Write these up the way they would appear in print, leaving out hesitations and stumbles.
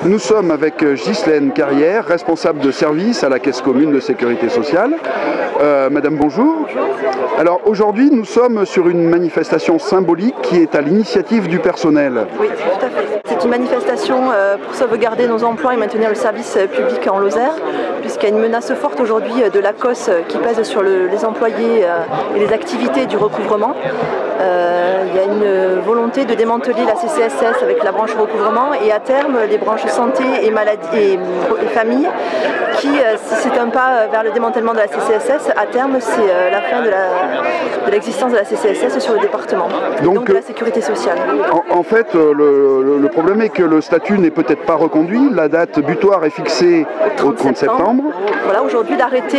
Nous sommes avec Ghislaine Carrière, responsable de service à la Caisse commune de sécurité sociale. Madame, bonjour. Alors aujourd'hui, nous sommes sur une manifestation symbolique qui est à l'initiative du personnel. Oui, tout à fait. C'est une manifestation pour sauvegarder nos emplois et maintenir le service public en Lozère, puisqu'il y a une menace forte aujourd'hui de la COS qui pèse sur les employés et les activités du recouvrement. Il y a une volonté de démanteler la CCSS avec la branche recouvrement et à terme les branches santé et maladie et famille qui, si c'est un pas vers le démantèlement de la CCSS, à terme c'est la fin de l'existence de la CCSS sur le département, donc de la sécurité sociale. En fait, le problème est que le statut n'est peut-être pas reconduit, la date butoir est fixée au 30 septembre. Voilà, aujourd'hui l'arrêté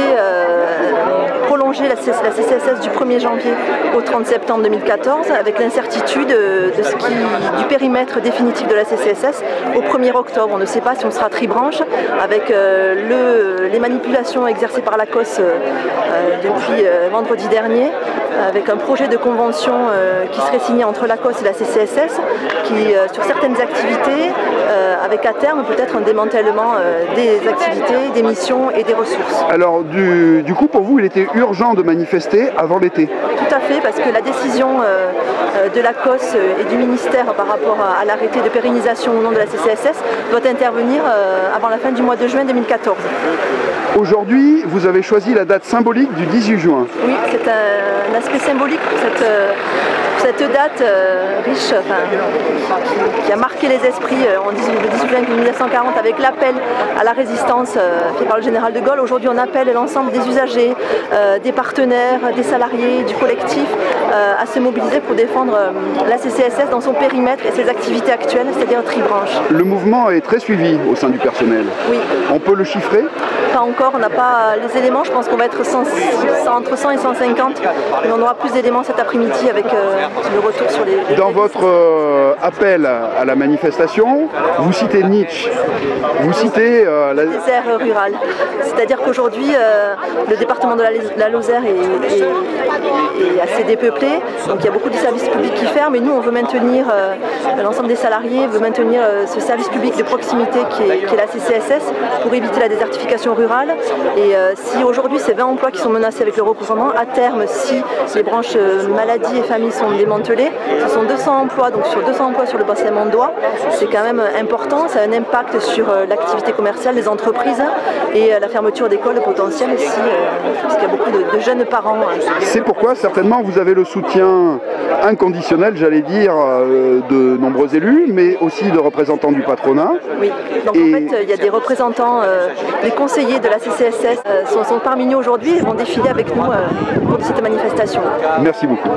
prolonger la CCSS du 1er janvier au 30 septembre 2014 avec l'incertitude du périmètre définitif de la CCSS au 1er octobre. On ne sait pas si on sera tribranche avec les manipulations exercées par la COS depuis vendredi dernier, avec un projet de convention qui serait signé entre la COS et la CCSS qui, sur certaines activités, avec à terme peut-être un démantèlement des activités, des missions et des ressources. Alors du coup pour vous il était urgent de manifester avant l'été? Tout à fait, parce que la décision de la COS et du ministère par rapport à l'arrêté de pérennisation au nom de la CCSS doit intervenir avant la fin du mois de juin 2014. Aujourd'hui, vous avez choisi la date symbolique du 18 juin. Oui, c'est un aspect symbolique pour cette date riche, qui a marqué les esprits le 18 juin 1940 avec l'appel à la résistance fait par le général de Gaulle. Aujourd'hui, on appelle l'ensemble des usagers, des partenaires, des salariés, du collectif à se mobiliser pour défendre la CCSS dans son périmètre et ses activités actuelles, c'est-à-dire tribranche. Le mouvement est très suivi au sein du personnel. Oui. On peut le chiffrer? Pas encore, on n'a pas les éléments, je pense qu'on va être entre 100 et 150, mais on aura plus d'éléments cet après-midi avec le retour sur les... Dans votre appel à la manifestation, vous citez Nietzsche, vous citez... le désert rural, c'est-à-dire qu'aujourd'hui le département de la Lozère est assez dépeuplé, donc il y a beaucoup de services publics qui ferment et nous on veut maintenir, l'ensemble des salariés veut maintenir ce service public de proximité qui est la CCSS pour éviter la désertification rurale. Et si aujourd'hui c'est 20 emplois qui sont menacés avec le recouvrement, à terme si les branches maladie et famille sont démantelées, ce sont 200 emplois, donc sur 200 emplois sur le bassin mondois, c'est quand même important, ça a un impact sur l'activité commerciale des entreprises et la fermeture d'écoles potentielles aussi, parce qu'il y a beaucoup de jeunes parents. C'est pourquoi certainement vous avez le soutien inconditionnel, j'allais dire, de nombreux élus, mais aussi de représentants du patronat. Oui, donc en fait il y a des représentants, des conseillers de la CCSS sont parmi nous aujourd'hui et vont défiler avec nous pour cette manifestation. Merci beaucoup.